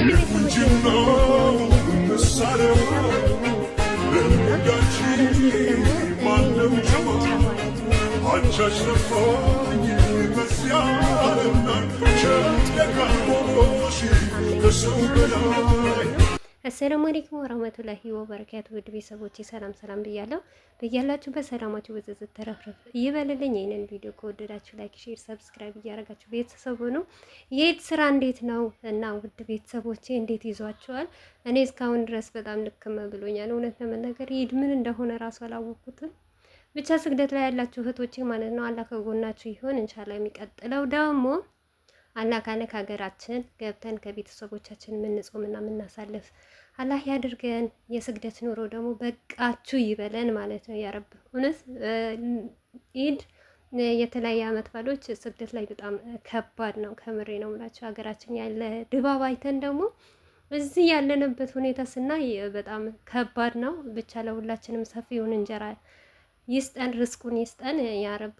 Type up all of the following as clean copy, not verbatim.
ውድ ቤተሰቦች አሰላሙ አለይኩም ወራህመቱላሂ ወበረካቱ። ውድ ቤተሰቦቼ ሰላም ሰላም ብያለሁ። በያላችሁበት ሰላማችሁ በዝዝት ተረፍረፍ ይበልልኝ። ይህንን ቪዲዮ ከወደዳችሁ ላይክ፣ ሼር፣ ሰብስክራይብ እያደረጋችሁ ቤተሰቡ ነው። የኢድ ስራ እንዴት ነው እና ውድ ቤተሰቦቼ እንዴት ይዟችኋል? እኔ እስካሁን ድረስ በጣም ልክም ብሎኛል። እውነት ለመናገር ኢድ ምን እንደሆነ ራሱ አላወኩትም። ብቻ ስግደት ላይ ያላችሁ እህቶቼ ማለት ነው አላህ ከጎናችሁ ይሁን። ኢንሻአላህ የሚቀጥለው ደግሞ አላህ ካለ ከሀገራችን ገብተን ከቤተሰቦቻችን የምንጾምና የምናሳልፍ አላህ ያድርገን። የስግደት ኑሮ ደግሞ በቃችሁ ይበለን ማለት ነው። ያረብ እውነት ኢድ የተለያየ አመት ባሎች ስግደት ላይ በጣም ከባድ ነው። ከምሬ ነው የምላቸው። ሀገራችን ያለ ድባብ አይተን ደግሞ እዚህ ያለንበት ሁኔታ ስናይ በጣም ከባድ ነው። ብቻ ለሁላችንም ሰፊውን እንጀራ ይስጠን፣ ርስቁን ይስጠን ያረብ።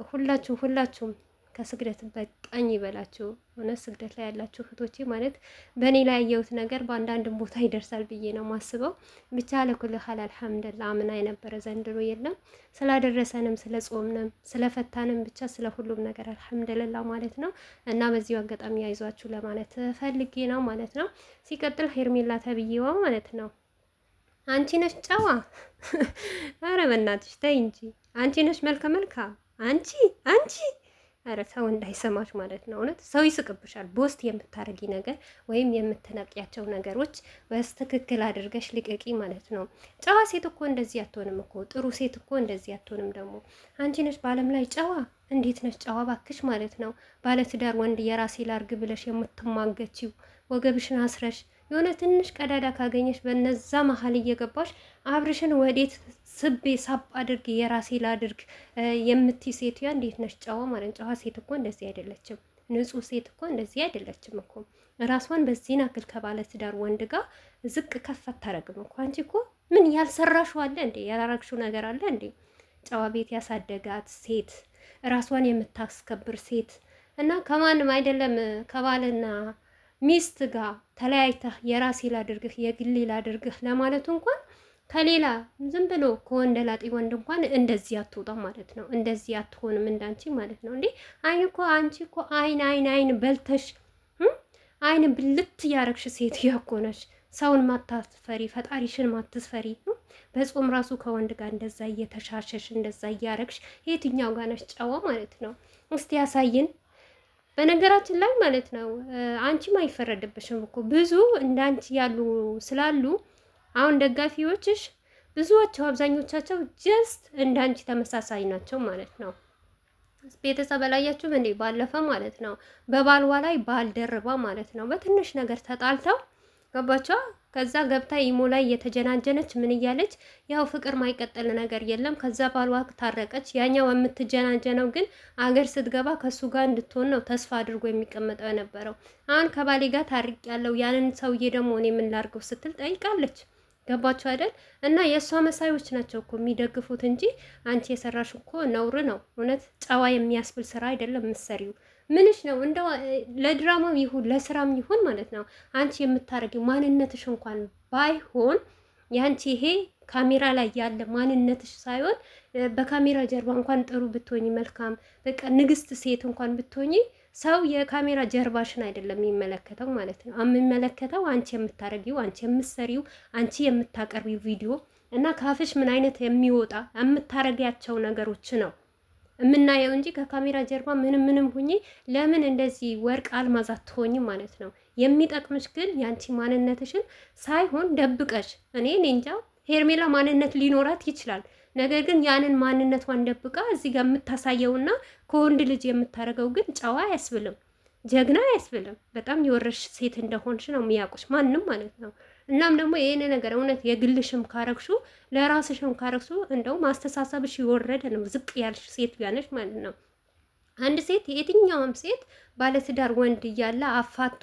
ሁላችሁም ከስግደት በቃኝ ይበላችሁ። እውነት ስግደት ላይ ያላችሁ እህቶቼ ማለት በእኔ ላይ ያየሁት ነገር በአንዳንድ ቦታ ይደርሳል ብዬ ነው ማስበው። ብቻ ለኩል ሀል አልሐምዱሊላህ። አምና የነበረ ዘንድሮ የለም። ስላደረሰንም ስለ ጾምንም ስለፈታንም ብቻ ስለ ሁሉም ነገር አልሐምዱሊላህ ማለት ነው። እና በዚሁ አጋጣሚ ያይዟችሁ ለማለት ፈልጌ ነው ማለት ነው። ሲቀጥል ሄርሜላ ተብዬዋ ማለት ነው አንቺ ነሽ ጨዋ። አረ በእናትሽ ተይ እንጂ አንቺ ነሽ መልከ አንቺ ኧረ ሰው እንዳይሰማሽ ማለት ነው። እውነት ሰው ይስቅብሻል። ቦስት የምታረጊ ነገር ወይም የምትነቂያቸው ነገሮች በስትክክል አድርገሽ ልቀቂ ማለት ነው። ጨዋ ሴት እኮ እንደዚህ አትሆንም እኮ፣ ጥሩ ሴት እኮ እንደዚህ አትሆንም። ደግሞ አንቺ ነሽ በዓለም ላይ ጨዋ። እንዴት ነሽ ጨዋ ባክሽ ማለት ነው። ባለትዳር ወንድ የራሴ ላርግ ብለሽ የምትማገችው ወገብሽን አስረሽ የሆነ ትንሽ ቀዳዳ ካገኘሽ በነዛ መሀል እየገባሽ አብርሽን ወዴት ስቤ ሳብ አድርግ የራሴ ላድርግ የምትይ ሴትያ እንዴት ነሽ ጨዋ ማለት። ጨዋ ሴት እኮ እንደዚህ አይደለችም። ንጹህ ሴት እኮ እንደዚህ አይደለችም እኮ። ራሷን በዚህ ናክል ከባለ ትዳር ወንድ ጋር ዝቅ ከፍ አታረግም እኮ። አንቺ እኮ ምን ያልሰራሽው አለ እንዴ? ያላረግሽው ነገር አለ እንዴ? ጨዋ ቤት ያሳደጋት ሴት፣ ራሷን የምታስከብር ሴት እና ከማንም አይደለም ከባልና ሚስት ጋር ተለያይተህ የራሴ ላድርግህ የግሌ ላድርግህ ለማለቱ እንኳን ከሌላ ዝም ብሎ ከወንደላጤ ወንድ እንኳን እንደዚህ አትወጣም ማለት ነው። እንደዚህ አትሆንም እንዳንቺ ማለት ነው። እንዴ አንቺ እኮ አይን በልተሽ አይን ብልት ያረግሽ ሴት እኮ ነሽ። ሰውን ማታስፈሪ፣ ፈጣሪሽን ማትስፈሪ፣ በጾም ራሱ ከወንድ ጋር እንደዛ እየተሻሸሽ እንደዛ እያረግሽ የትኛው ጋር ነሽ ጨዋ ማለት ነው? እስቲ ያሳይን። በነገራችን ላይ ማለት ነው አንቺም አይፈረድብሽም እኮ ብዙ እንዳንቺ ያሉ ስላሉ አሁን ደጋፊዎችሽ ብዙዎቻቸው አብዛኞቻቸው ጀስት እንዳንቺ ተመሳሳይ ናቸው ማለት ነው። ቤተሰብ አላያችሁም እንዴ? ባለፈ ማለት ነው በባልዋ ላይ ባልደርባ ማለት ነው በትንሽ ነገር ተጣልተው ገባቸው። ከዛ ገብታ ኢሞ ላይ የተጀናጀነች ምን እያለች ያው ፍቅር ማይቀጥል ነገር የለም። ከዛ ባልዋ ታረቀች። ያኛው የምትጀናጀነው ግን አገር ስትገባ ከሱ ጋር እንድትሆን ነው ተስፋ አድርጎ የሚቀመጠው የነበረው። አሁን ከባሌ ጋር ታርቅ ያለው ያንን ሰውዬ ደግሞ እኔ ምን ላድርገው ስትል ጠይቃለች። ገባችሁ አይደል? እና የእሷ መሳዮች ናቸው እኮ የሚደግፉት እንጂ አንቺ የሰራሽ እኮ ነውር ነው። እውነት ጨዋ የሚያስብል ስራ አይደለም ምሰሪው። ምንሽ ነው እንደው ለድራማም ይሁን ለስራም ይሁን ማለት ነው አንቺ የምታረጊው ማንነትሽ እንኳን ባይሆን ያንቺ ይሄ ካሜራ ላይ ያለ ማንነትሽ ሳይሆን በካሜራ ጀርባ እንኳን ጥሩ ብትሆኚ መልካም በቃ ንግስት ሴት እንኳን ብትሆኚ ሰው የካሜራ ጀርባሽን አይደለም የሚመለከተው ማለት ነው። የሚመለከተው አንቺ የምታረጊው፣ አንቺ የምትሰሪው፣ አንቺ የምታቀርቢው ቪዲዮ እና ካፍሽ ምን አይነት የሚወጣ የምታረጊያቸው ነገሮች ነው የምናየው እንጂ ከካሜራ ጀርባ ምንም ሁኚ ለምን እንደዚህ ወርቅ አልማዝ አትሆኚ ማለት ነው። የሚጠቅምሽ ግን ያንቺ ማንነትሽን ሳይሆን ደብቀሽ እኔ እንጃ ሄርሜላ ማንነት ሊኖራት ይችላል። ነገር ግን ያንን ማንነቷን ደብቃ እዚህ ጋር የምታሳየውና ከወንድ ልጅ የምታረገው ግን ጨዋ አያስብልም፣ ጀግና አያስብልም። በጣም የወረሽ ሴት እንደሆንሽ ነው የሚያውቁሽ ማንም ማለት ነው። እናም ደግሞ ይሄን ነገር እውነት የግልሽም ካረግሹ ለራስሽም ካረግሹ እንደው ማስተሳሰብሽ የወረደ ነው፣ ዝቅ ያልሽ ሴት ያነሽ ማለት ነው። አንድ ሴት የትኛውም ሴት ባለትዳር ወንድ እያለ አፋቶ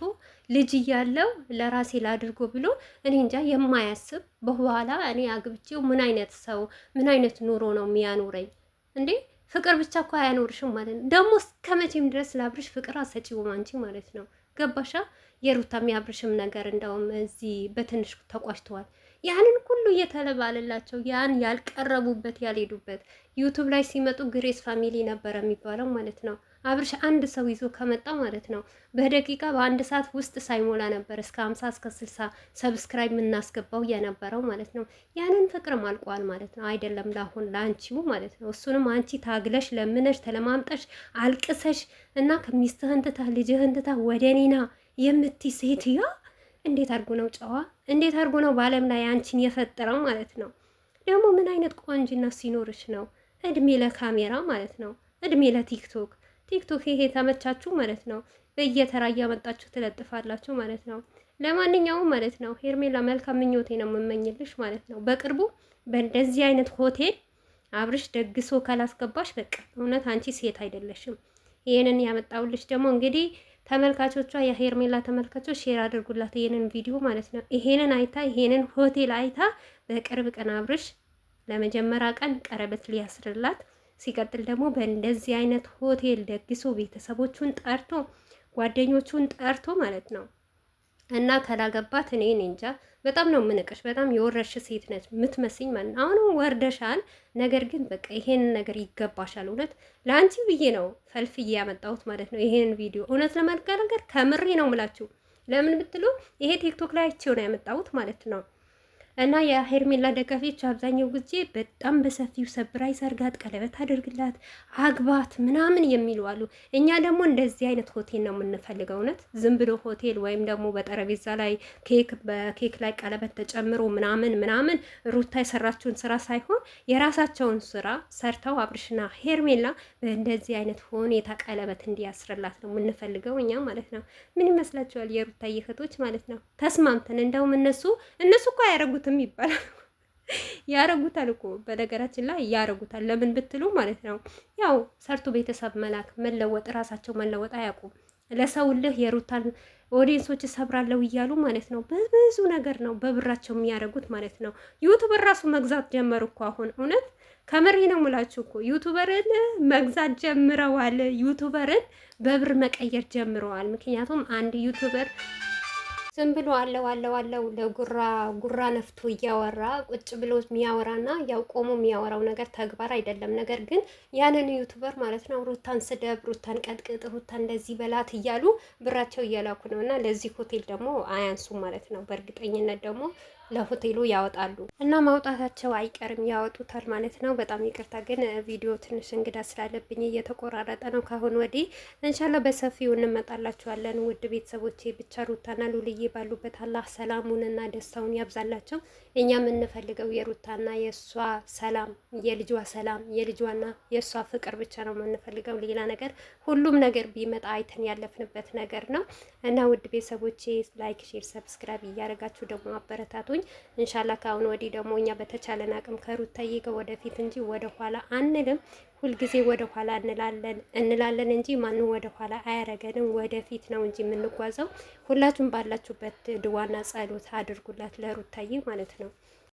ልጅ እያለው ለራሴ ላድርጎ ብሎ እኔ እንጃ የማያስብ በኋላ እኔ አግብቼው ምን አይነት ሰው ምን አይነት ኑሮ ነው የሚያኖረኝ እንዴ? ፍቅር ብቻ እኮ አያኖርሽም ማለት ነው። ደግሞ እስከ መቼም ድረስ ላብርሽ ፍቅር አሰጪውም አንቺ ማለት ነው። ገባሻ? የሩታም ያብርሽም ነገር እንደውም እዚህ በትንሽ ተቋጭተዋል። ያንን ሁሉ እየተለባለላቸው ያን ያልቀረቡበት ያልሄዱበት ዩቱብ ላይ ሲመጡ ግሬስ ፋሚሊ ነበረ የሚባለው ማለት ነው። አብርሽ አንድ ሰው ይዞ ከመጣ ማለት ነው በደቂቃ በአንድ ሰዓት ውስጥ ሳይሞላ ነበር እስከ 50 እስከ 60 ሰብስክራይብ የምናስገባው የነበረው ማለት ነው። ያንን ፍቅርም አልቋል ማለት ነው። አይደለም ለአሁን ለአንቺው ማለት ነው። እሱንም አንቺ ታግለሽ ለምነሽ ተለማምጠሽ አልቅሰሽ እና ከሚስትህን ትታ ልጅህን ትታ ወደ እኔና የምትይ ሴትዮ እንዴት አድርጎ ነው ጨዋ? እንዴት አድርጎ ነው በዓለም ላይ አንቺን የፈጠረው ማለት ነው? ደግሞ ምን አይነት ቆንጅና ሲኖርሽ ነው? እድሜ ለካሜራ ማለት ነው። እድሜ ለቲክቶክ ቲክቶክ ይሄ ተመቻችሁ ማለት ነው። በየተራ እያመጣችሁ ትለጥፋላችሁ ማለት ነው። ለማንኛውም ማለት ነው ሄርሜላ መልካም ምኞቴ ነው የምመኝልሽ ማለት ነው። በቅርቡ በእንደዚህ አይነት ሆቴል አብርሽ ደግሶ ካላስገባሽ በቃ እውነት አንቺ ሴት አይደለሽም። ይሄንን ያመጣውልሽ ደግሞ እንግዲህ ተመልካቾቿ የሄርሜላ ተመልካቾች ሼር አድርጉላት ይሄንን ቪዲዮ ማለት ነው። ይሄንን አይታ ይሄንን ሆቴል አይታ በቅርብ ቀን አብርሽ ለመጀመሪያ ቀን ቀረበት ሊያስርላት፣ ሲቀጥል ደግሞ በእንደዚህ አይነት ሆቴል ደግሶ ቤተሰቦቹን ጠርቶ ጓደኞቹን ጠርቶ ማለት ነው እና ካላገባት እኔ እንጃ በጣም ነው ምንቅሽ። በጣም የወረድሽ ሴት ነች የምትመስኝ ማለት ነው። አሁንም ወርደሻል፣ ነገር ግን በቃ ይሄን ነገር ይገባሻል። እውነት ለአንቺ ብዬ ነው ፈልፍዬ ያመጣሁት ማለት ነው ይሄን ቪዲዮ። እውነት ለመናገር ከምሬ ነው ምላችሁ። ለምን ብትሉ ይሄ ቲክቶክ ላይ አይቼው ነው ያመጣሁት ማለት ነው። እና የሄርሜላ ደጋፊዎች አብዛኛው ጊዜ በጣም በሰፊው ሰብራይዝ አርጋት፣ ቀለበት አድርግላት፣ አግባት ምናምን የሚሉ አሉ። እኛ ደግሞ እንደዚህ አይነት ሆቴል ነው የምንፈልገው። እውነት ዝም ብሎ ሆቴል ወይም ደግሞ በጠረጴዛ ላይ ኬክ፣ በኬክ ላይ ቀለበት ተጨምሮ ምናምን ምናምን ሩታ የሰራችውን ስራ ሳይሆን የራሳቸውን ስራ ሰርተው አብርሽና ሄርሜላ በእንደዚህ አይነት ሁኔታ ቀለበት እንዲያስርላት ነው የምንፈልገው እኛ ማለት ነው። ምን ይመስላችኋል የሩታ እህቶች ማለት ነው? ተስማምተን እንደውም እነሱ እኮ አያረጉት ይባላል ያረጉታል እኮ በነገራችን ላይ ያረጉታል። ለምን ብትሉ ማለት ነው ያው ሰርቶ ቤተሰብ መላክ መለወጥ፣ ራሳቸው መለወጥ አያውቁም። ለሰውልህ የሩታን ኦዲየንሶች ሰብራለሁ እያሉ ማለት ነው በብዙ ነገር ነው በብራቸው የሚያደርጉት ማለት ነው። ዩቱበር ራሱ መግዛት ጀመሩ እኮ አሁን እውነት ከምሬ ነው የምላችሁ እኮ ዩቱበርን መግዛት ጀምረዋል። ዩቱበርን በብር መቀየር ጀምረዋል። ምክንያቱም አንድ ዩቱበር ዝም ብሎ አለው ለጉራ ነፍቶ እያወራ ቁጭ ብሎ የሚያወራና ያው ቆሞ የሚያወራው ነገር ተግባር አይደለም። ነገር ግን ያንን ዩቱበር ማለት ነው ሩታን ስደብ፣ ሩታን ቀጥቅጥ፣ ሩታ እንደዚህ በላት እያሉ ብራቸው እየላኩ ነው። እና ለዚህ ሆቴል ደግሞ አያንሱም ማለት ነው። በእርግጠኝነት ደግሞ ለሆቴሉ ያወጣሉ እና ማውጣታቸው አይቀርም ያወጡታል ማለት ነው። በጣም ይቅርታ ግን ቪዲዮ ትንሽ እንግዳ ስላለብኝ እየተቆራረጠ ነው። ካሁን ወዲህ እንሻላ በሰፊው እንመጣላችኋለን ውድ ቤተሰቦቼ። ብቻ ሩታና ሉልዬ ባሉበት አላህ ሰላሙንና ደስታውን ያብዛላቸው። እኛ የምንፈልገው የሩታና የእሷ ሰላም፣ የልጇ ሰላም፣ የልጇና የእሷ ፍቅር ብቻ ነው የምንፈልገው። ሌላ ነገር ሁሉም ነገር ቢመጣ አይተን ያለፍንበት ነገር ነው እና ውድ ቤተሰቦቼ ላይክ፣ ሼር፣ ሰብስክራይብ እያደረጋችሁ ደግሞ አበረታቱኝ። እንሻላ ከአሁን ወዲህ ደግሞ እኛ በተቻለን አቅም ከሩታዬ ጋር ወደፊት እንጂ ወደ ኋላ አንልም። ሁልጊዜ ወደ ኋላ እንላለን እንጂ ማንም ወደ ኋላ አያረገንም። ወደፊት ነው እንጂ የምንጓዘው። ሁላችሁም ባላችሁበት ድዋና ጸሎት አድርጉላት ለሩታዬ ማለት ነው።